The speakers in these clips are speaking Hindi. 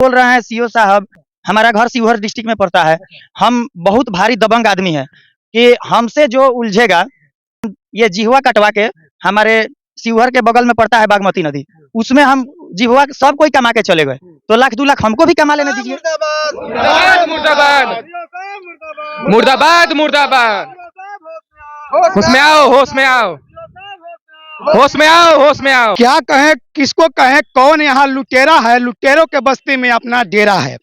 बोल रहे हैं सीओ साहब, हमारा घर शिवहर डिस्ट्रिक्ट में पड़ता है। हम बहुत भारी दबंग आदमी हैं कि हमसे जो उलझेगा, ये जिहवा कटवा के हमारे शिवहर के बगल में पड़ता है बागमती नदी, उसमें हम जिहवा सब कोई कमा के चले गए, तो लाख 2 लाख हमको भी कमा लेने दीजिए। मुर्दाबाद मुर्दाबाद मुर्दाबाद मुर्दाबाद। होश में आओ, होश में आओ, होश में आओ, होश में आओ। क्या कहें, किसको कहें, कौन यहाँ लुटेरा है? लुटेरों के बस्ती में अपना डेरा है।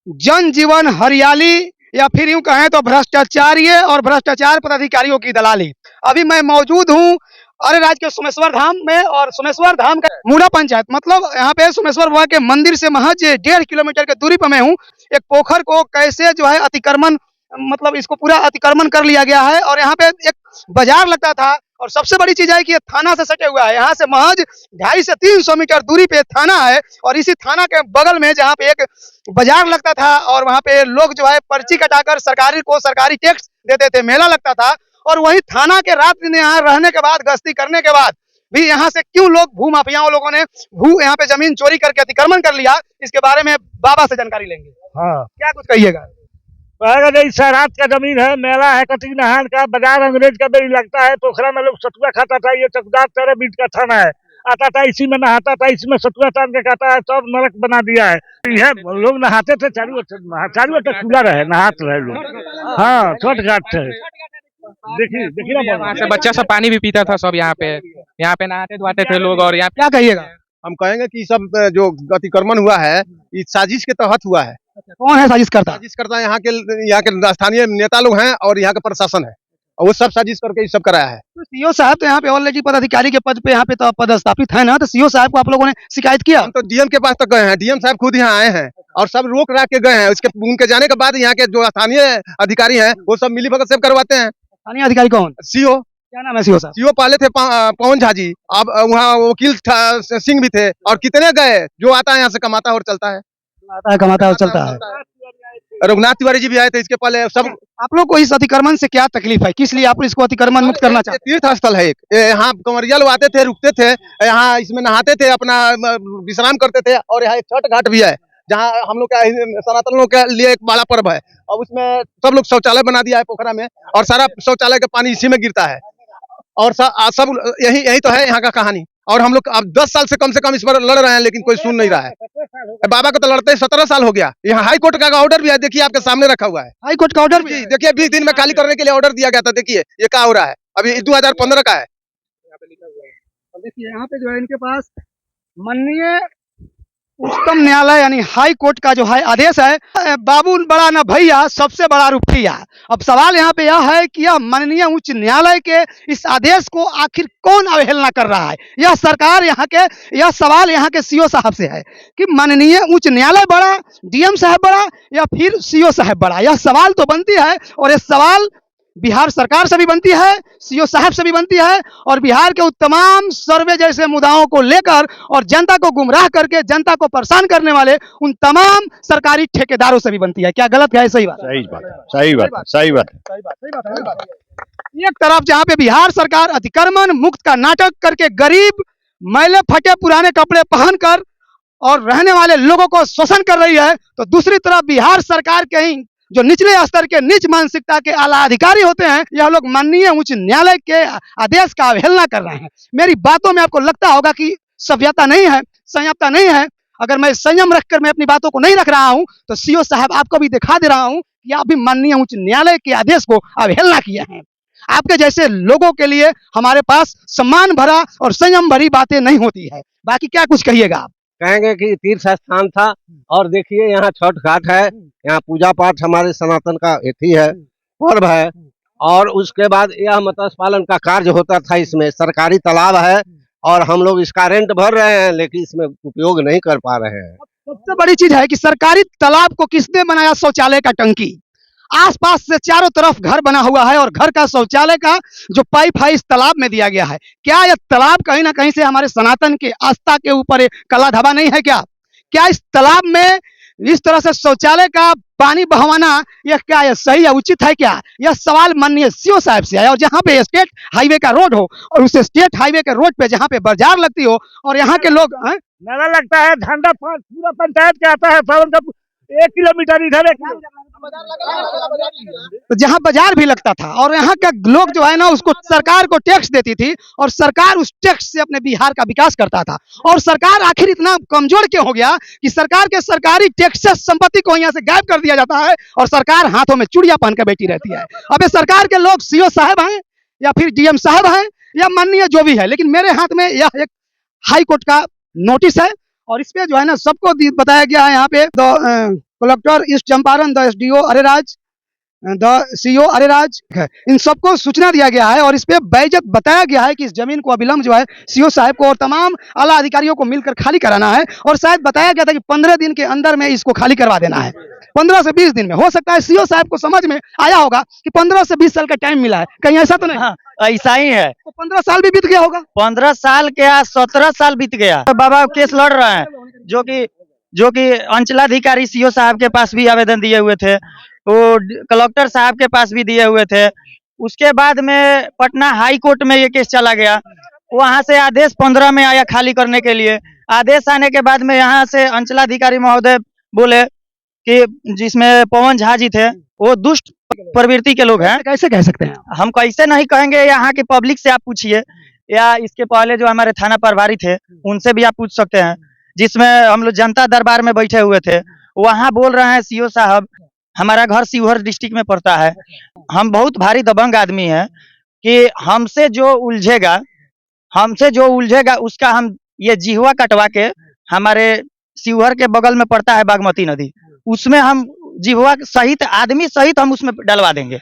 जनजीवन हरियाली, या फिर यूं कहें तो भ्रष्टाचारी और भ्रष्टाचार पदाधिकारियों की दलाली। अभी मैं मौजूद हूँ अरे राज्य के सोमेश्वर धाम में, और सोमेश्वर धाम का मूड़ा पंचायत, मतलब यहाँ पे सोमेश्वर बाबा के मंदिर से महज 1.5 किलोमीटर की दूरी पर मैं हूँ। एक पोखर को कैसे जो है अतिक्रमण, मतलब इसको पूरा अतिक्रमण कर लिया गया है, और यहाँ पे एक बाजार लगता था। और सबसे बड़ी चीज है कि ये थाना से सटे हुआ है। यहाँ से महज 250 से 300 मीटर दूरी पे थाना है, और इसी थाना के बगल में जहाँ पे एक बाजार लगता था, और वहाँ पे लोग जो है पर्ची कटाकर सरकारी को सरकारी टैक्स देते थे, मेला लगता था। और वही थाना के रात दिन यहाँ रहने के बाद, गश्ती करने के बाद भी यहाँ से क्यों लोग भू माफियाओं लोगों ने यहाँ पे जमीन चोरी करके अतिक्रमण कर लिया, इसके बारे में बाबा से जानकारी लेंगे। हाँ, क्या कुछ कहिएगा? शहरात का जमीन है, मेला है, कटी नहान का बाजार अंग्रेज का बेरी लगता है। पोखरा में लोग सतुआ खाता था। ये चकदार 13 बीट का थाना है, आता था इसी में नहाता था, इसी में सतुआ तान के खाता है। सब नरक बना दिया है। यह लोग नहाते थे, चारों ओर खुला रहे, नहाते रहे लोग। हाँ, छठ घाट थे। देखिए देखिए वहाँ से बच्चा सब पानी भी पीता था, सब यहाँ पे नहाते धोते थे लोग। और यहाँ क्या कहिएगा? हम कहेंगे कि सब जो अतिक्रमण हुआ है, इस साजिश के तहत हुआ है। कौन है साजिश करता? साजिश करता है यहाँ के स्थानीय नेता लोग हैं, और यहाँ का प्रशासन है, और वो सब साजिश करके ये सब कराया है। तो सीओ साहब तो यहाँ पे ऑलरेडी पदाधिकारी के पद पे यहाँ पे तो पदस्थापित है ना, तो सीओ साहब को आप लोगों ने शिकायत किया? हम तो डीएम के पास तक गए हैं, डीएम साहब खुद यहाँ आए हैं और सब रोक राख के गए हैं। उनके जाने के बाद यहाँ के जो स्थानीय अधिकारी हैं, वो सब मिलीभगत से करवाते हैं। स्थानीय अधिकारी कौन? सीओ। क्या नाम है सीओ साहब? सीओ पहले थे पवन झा जी, अब वहाँ वकील सिंह भी थे। और कितने गए, जो आता है यहाँ से कमाता और चलता है, आता है, कमाता है और चलता है। रघुनाथ तिवारी जी भी आए थे इसके पहले। सब आप लोग को इस अतिक्रमण से क्या तकलीफ है, किस लिए आप इसको अतिक्रमण मुक्त करना चाहते हैं? तीर्थ स्थल है एक, यहाँ कंवरिया लोग आते थे, रुकते थे, यहाँ इसमें नहाते थे, अपना विश्राम करते थे। और यहाँ एक छठ घाट भी है, जहाँ हम लोग का सनातन लोग के लिए एक बड़ा पर्व है। और उसमें सब लोग शौचालय बना दिया है पोखरा में, और सारा शौचालय का पानी इसी में गिरता है। और सब यही तो है यहाँ का कहानी। और हम लोग अब 10 साल से कम इस पर लड़ रहे हैं, लेकिन कोई सुन नहीं रहा है। बाबा को तो लड़ते 17 साल हो गया। यहाँ हाई कोर्ट का ऑर्डर भी है, देखिए आपके सामने रखा हुआ है। हाई कोर्ट का ऑर्डर भी देखिए 20 दिन में खाली करने के लिए ऑर्डर दिया गया था। देखिए ये क्या हो रहा है, अभी 2015 का है। देखिए यहाँ पे जो है इनके पास माननीय उच्चतम न्यायालय यानी हाई कोर्ट का जो है आदेश है। बाबू बड़ा न भैया, सबसे बड़ा रुपया। अब सवाल यहाँ पे यह है कि यह माननीय उच्च न्यायालय के इस आदेश को आखिर कौन अवहेलना कर रहा है? यह सरकार यहाँ के, यह सवाल यहाँ के सीओ साहब से है कि माननीय उच्च न्यायालय बड़ा, डीएम साहब बड़ा, या फिर सीओ साहब बड़ा? यह सवाल तो बनती है, और यह सवाल बिहार सरकार से भी बनती है, सीओ साहब से भी बनती है, और बिहार के तमाम सर्वे जैसे मुद्दाओं को लेकर और जनता को गुमराह करके जनता को परेशान करने वाले उन तमाम सरकारी ठेकेदारों से भी बनती है। क्या गलत है? सही बात, सही बात, सही बात, सही बात। एक तरफ जहाँ पे बिहार सरकार अतिक्रमण मुक्त का नाटक करके गरीब मैले फटे पुराने कपड़े पहनकर और रहने वाले लोगों को शोषण कर रही है, तो दूसरी तरफ बिहार सरकार के ही जो निचले स्तर के नीच मानसिकता के आला अधिकारी होते हैं, यह लोग माननीय उच्च न्यायालय के आदेश का अवहेलना कर रहे हैं। मेरी बातों में आपको लगता होगा कि सभ्यता नहीं है, संयमता नहीं है। अगर मैं संयम रखकर मैं अपनी बातों को नहीं रख रहा हूं, तो सीओ साहब आपको भी दिखा दे रहा हूं कि आप भी माननीय उच्च न्यायालय के आदेश को अवहेलना किए हैं। आपके जैसे लोगों के लिए हमारे पास सम्मान भरा और संयम भरी बातें नहीं होती है। बाकी क्या कुछ कहिएगा आप? कहेंगे कि तीर्थ स्थान था, और देखिए यहाँ छठ घाट है, यहाँ पूजा पाठ हमारे सनातन का एथी है, पर्व है। और उसके बाद यह मत्स्य पालन का कार्य होता था। इसमें सरकारी तालाब है, और हम लोग इसका रेंट भर रहे हैं, लेकिन इसमें उपयोग नहीं कर पा रहे हैं। सबसे बड़ी चीज है कि सरकारी तालाब को किसने बनाया? शौचालय का टंकी। आसपास से चारों तरफ घर बना हुआ है, और घर का शौचालय का जो पाइप है इस तालाब में दिया गया है। क्या यह तालाब कहीं ना कहीं से हमारे सनातन के आस्था के ऊपर काला धब्बा नहीं है? क्या इस तालाब में इस तरह से शौचालय का पानी बहवाना यह क्या यह सही है, उचित है क्या? यह सवाल माननीय सीओ साहब से है। और जहाँ पे स्टेट हाईवे का रोड हो, और उस स्टेट हाईवे के रोड पे जहाँ पे बाजार लगती हो, और यहाँ के लोग मेला लगता है झंडा पूरा पंचायत के आता है सावन का 1 किलोमीटर इधर 1 तो जहाँ बाजार भी लगता था और यहाँ का लोग जो है ना उसको सरकार को टैक्स देती थी और सरकार उस टैक्स से अपने बिहार का विकास करता था। और सरकार आखिर इतना कमजोर क्यों हो गया कि सरकार के सरकारी टैक्स से संपत्ति को यहाँ से गायब कर दिया जाता है और सरकार हाथों में चूड़ियां पहन के बैठी रहती है। अब ये सरकार के लोग सीओ साहब हैं या फिर डीएम साहब हैं या माननीय जो भी है, लेकिन मेरे हाथ में यह एक हाई कोर्ट का नोटिस है और इस पे जो है ना सबको बताया गया है। यहाँ पे collector east Champaran, the SDO Areraj, the CO Areraj, इन सबको सूचना दिया गया है और इस पे बेइज्जत बताया गया है कि इस जमीन को अविलंब जो है सीओ साहब को और तमाम आला अधिकारियों को मिलकर खाली कराना है। और शायद बताया गया था कि 15 दिन के अंदर में इसको खाली करवा देना है, 15 से 20 दिन में। हो सकता है सीओ साहब को समझ में आया होगा कि 15 से 20 साल का टाइम मिला है, कहीं ऐसा तो नहीं? हाँ, ऐसा ही है। तो 15 साल भी बीत गया होगा। 15 साल क्या 17 साल बीत गया। बाबा केस लड़ रहे हैं जो कि अंचलाधिकारी सीओ साहब के पास भी आवेदन दिए हुए थे, वो कलेक्टर साहब के पास भी दिए हुए थे। उसके बाद में पटना हाई कोर्ट में ये केस चला गया, वहां से आदेश 15 में आया खाली करने के लिए। आदेश आने के बाद में यहाँ से अंचलाधिकारी महोदय बोले कि जिसमें पवन झा जी थे वो दुष्ट प्रवृत्ति के लोग हैं। कैसे कह सकते हैं? हम कैसे नहीं कहेंगे, यहाँ की पब्लिक से आप पूछिए या इसके पहले जो हमारे थाना प्रभारी थे उनसे भी आप पूछ सकते हैं, जिसमें हम लोग जनता दरबार में बैठे हुए थे। वहाँ बोल रहे हैं सीओ साहब, हमारा घर शिवहर डिस्ट्रिक्ट में पड़ता है, हम बहुत भारी दबंग आदमी है कि हमसे जो उलझेगा उसका हम ये जिहवा कटवा के, हमारे शिवहर के बगल में पड़ता है बागमती नदी, उसमें हम जिहवा सहित आदमी सहित हम उसमें डलवा देंगे।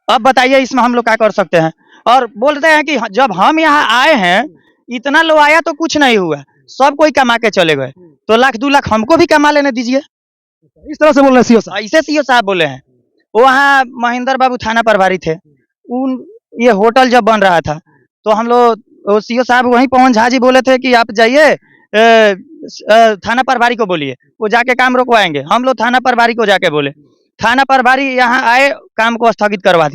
अब बताइए इसमें हम लोग क्या कर सकते हैं? और बोलते हैं कि जब हम यहाँ आए हैं इतना लोग आया तो कुछ नहीं हुआ, सब कोई कमा के चले गए, तो 1-2 लाख हमको भी कमा लेने दीजिए। इस तरह से बोल रहे हैं सीओ साहब? ऐसे सीओ साहब बोले हैं। वहाँ महेंद्र बाबू थाना प्रभारी थे, ये होटल जब बन रहा था तो हम लोग सीओ साहब वहीं पवन झा जी बोले थे कि आप जाइए थाना प्रभारी को बोलिए, वो जाके काम रोकवाएंगे। हम लोग थाना प्रभारी को जाके बोले, थाना प्रभारी यहाँ आए, काम को स्थगित करवा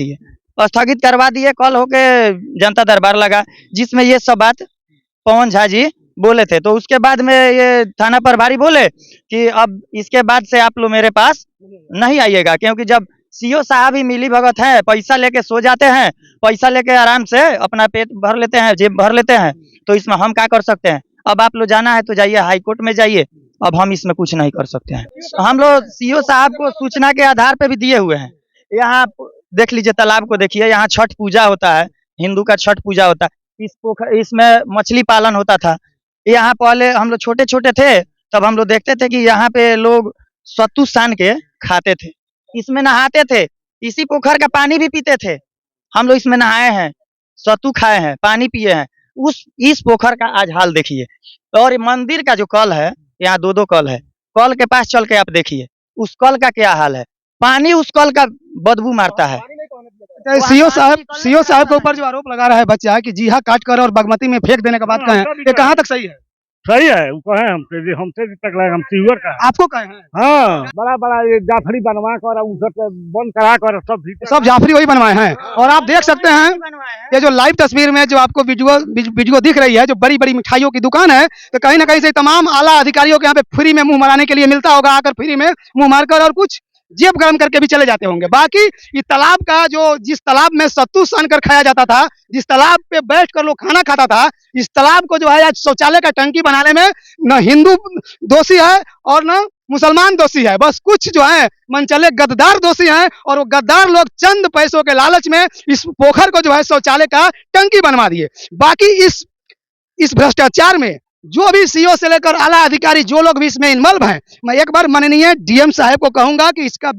दिए। कल होके जनता दरबार लगा जिसमें ये सब बात पवन झा जी बोले थे। तो उसके बाद में ये थाना प्रभारी बोले कि अब इसके बाद से आप लोग मेरे पास नहीं आइएगा, क्योंकि जब सीओ साहब ही मिली भगत है, पैसा लेके सो जाते हैं, पैसा लेके आराम से अपना पेट भर लेते हैं, जेब भर लेते हैं, तो इसमें हम क्या कर सकते हैं? अब आप लोग जाना है तो जाइए हाई कोर्ट में जाइए, अब हम इसमें कुछ नहीं कर सकते हैं। हम लोग सीओ साहब को सूचना के आधार पे भी दिए हुए हैं। यहाँ देख लीजिए, तालाब को देखिए, यहाँ छठ पूजा होता है, हिंदू का छठ पूजा होता है। इसमें मछली पालन होता था। यहाँ पहले हम लोग छोटे छोटे थे तब हम लोग देखते थे कि यहाँ पे लोग सत्तू सान के खाते थे, इसमें नहाते थे, इसी पोखर का पानी भी पीते थे। हम लोग इसमें नहाए हैं, सत्तू खाए हैं, पानी पिए हैं। इस पोखर का आज हाल देखिए। और मंदिर का जो कल है, यहाँ 2-2 कल है, कल के पास चल के आप देखिए उस कल का क्या हाल है। पानी उस कल का बदबू मारता है। सीओ साहब के ऊपर जो आरोप लगा रहा है बच्चा कि जीहा काट कर और बागमती में फेंक देने का बात कहें, ये कहाँ तक सही है? सही है, वो कहे हमसे तक लगा, हम सीवर का है। आपको कहे हैं? हाँ, बड़ा ये जाफरी बनवा कर बंद करा कर सब जाफरी वही बनवाए हैं। और आप देख सकते हैं ये जो लाइव तस्वीर में जो आपको वीडियो दिख रही है, जो बड़ी बड़ी मिठाइयों की दुकान है, तो कहीं ना कहीं से तमाम आला अधिकारियों के यहाँ पे फ्री में मुंह मराने के लिए मिलता होगा, आकर फ्री में मुंह मारकर और कुछ जेब गरम करके भी चले जाते होंगे। बाकी ये तालाब का जिस तालाब में सत्तू सान कर खाया जाता था, जिस तालाब पे बैठ कर लोग खाना खाता था, इस तालाब को जो है आज शौचालय का टंकी बनाने में न हिंदू दोषी है और न मुसलमान दोषी है, बस कुछ जो है मनचले गद्दार दोषी हैं। और वो गद्दार लोग चंद पैसों के लालच में इस पोखर को जो है शौचालय का टंकी बनवा दिए। बाकी इस भ्रष्टाचार में जो भी सीओ से लेकर आला अधिकारी जो लोग भी इसमें इन्वॉल्व हैं, मैं एक बार माननीय डीएम साहब को कहूंगा कि इसका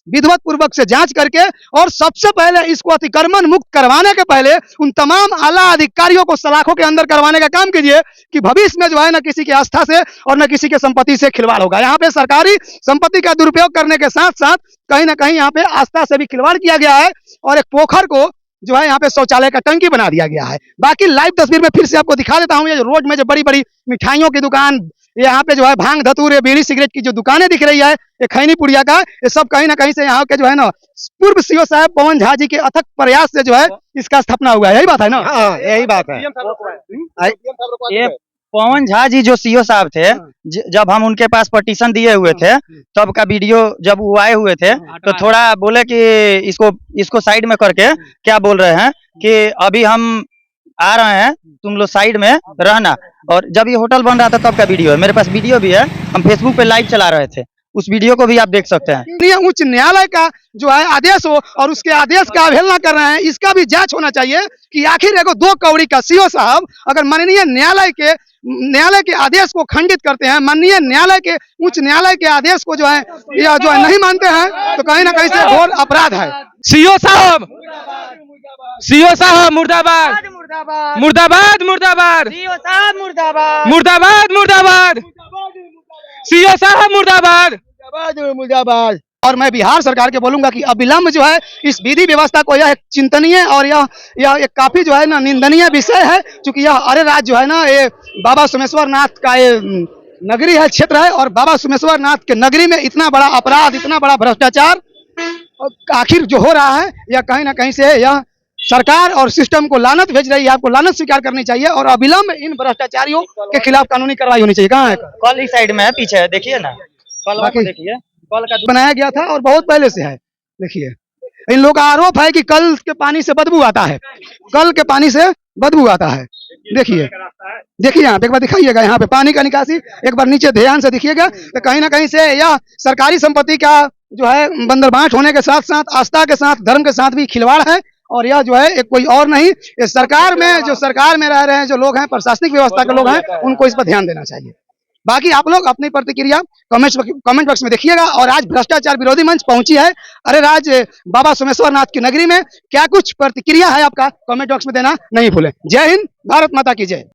विधिवत पूर्वक से जांच करके और सबसे पहले इसको अतिक्रमण मुक्त करवाने के पहले उन तमाम आला अधिकारियों को सलाखों के अंदर करवाने का काम कीजिए कि भविष्य में जो है न किसी की आस्था से और न किसी के संपत्ति से खिलवाड़ होगा। यहाँ पे सरकारी संपत्ति का दुरुपयोग करने के साथ साथ कहीं ना कहीं यहाँ पे आस्था से भी खिलवाड़ किया गया है और एक पोखर को जो है यहाँ पे शौचालय का टंकी बना दिया गया है। बाकी लाइव तस्वीर में फिर से आपको दिखा देता हूँ, ये रोड में जो बड़ी बड़ी मिठाइयों की दुकान, यहाँ पे जो है भांग धतूर, बीड़ी सिगरेट की जो दुकानें दिख रही है, ये खैनी पुड़िया का, ये सब कहीं ना कहीं से यहाँ के जो है ना पूर्व सीओ साहब पवन झा जी के अथक प्रयास से जो है इसका स्थापना हुआ है। यही बात है ना? हाँ, यही बात है। पवन झा जी जो सीओ साहब थे, जब हम उनके पास पटिशन दिए हुए थे तब का वीडियो जब वो आए हुए थे तो थोड़ा बोले कि इसको साइड में करके क्या बोल रहे हैं कि अभी हम आ रहे हैं, तुम लोग साइड में रहना। और जब ये होटल बन रहा था तब का वीडियो है, मेरे पास वीडियो भी है, हम फेसबुक पे लाइव चला रहे थे, उस वीडियो को भी आप देख सकते हैं। ये उच्च न्यायालय का जो है आदेश हो और उसके आदेश का अवहेलना कर रहे हैं, इसका भी जांच होना चाहिए कि आखिर एगो 2 कौड़ी का सीओ साहब अगर माननीय न्यायालय के आदेश को खंडित करते हैं, माननीय न्यायालय के उच्च न्यायालय के आदेश को जो है नहीं मानते हैं, तो कहीं ना कहीं से घोर अपराध है। सीओ साहब मुर्दाबाद मुर्दाबाद मुर्दाबाद मुर्दाबाद मुर्दाबाद सीओ साहब मुर्दाबाद। और मैं बिहार सरकार के बोलूंगा कि अविलंब जो है इस विधि व्यवस्था को, यह एक चिंतनीय और यह एक काफी जो है ना निंदनीय विषय है, क्योंकि यह अरे राज्य जो है ना ये बाबा सोमेश्वर नाथ का ये नगरी है, क्षेत्र है, और बाबा सोमेश्वर नाथ के नगरी में इतना बड़ा अपराध, इतना बड़ा भ्रष्टाचार आखिर जो हो रहा है, यह कहीं ना कहीं से यह सरकार और सिस्टम को लानत भेज रही है। आपको लानत स्वीकार करनी चाहिए और अविलंब इन भ्रष्टाचारियों के खिलाफ कानूनी कार्रवाई होनी चाहिए। कहाँ है कल इस साइड में है, पीछे है, देखिए ना, कल को देखिए, कल का बनाया गया था और बहुत पहले से है। देखिए इन लोगों का आरोप है कि कल के पानी से बदबू आता है, कल के पानी से बदबू आता है। देखिए यहाँ पे एक बार दिखाइएगा, यहाँ पे पानी का निकासी एक बार नीचे ध्यान से देखिएगा, तो कहीं ना कहीं से यह सरकारी संपत्ति का जो है बंदरबांट होने के साथ साथ आस्था के साथ, धर्म के साथ भी खिलवाड़ है। और यह जो है एक कोई और नहीं, ये सरकार में रह रहे हैं जो लोग हैं, प्रशासनिक व्यवस्था के लोग हैं, उनको इस पर ध्यान देना चाहिए। बाकी आप लोग अपनी प्रतिक्रिया कमेंट बॉक्स में देखिएगा। और आज भ्रष्टाचार विरोधी मंच पहुंची है अरे राज्य बाबा सोमेश्वर नाथ की नगरी में, क्या कुछ प्रतिक्रिया है आपका, कमेंट बॉक्स में देना नहीं भूलें। जय हिंद, भारत माता की जय।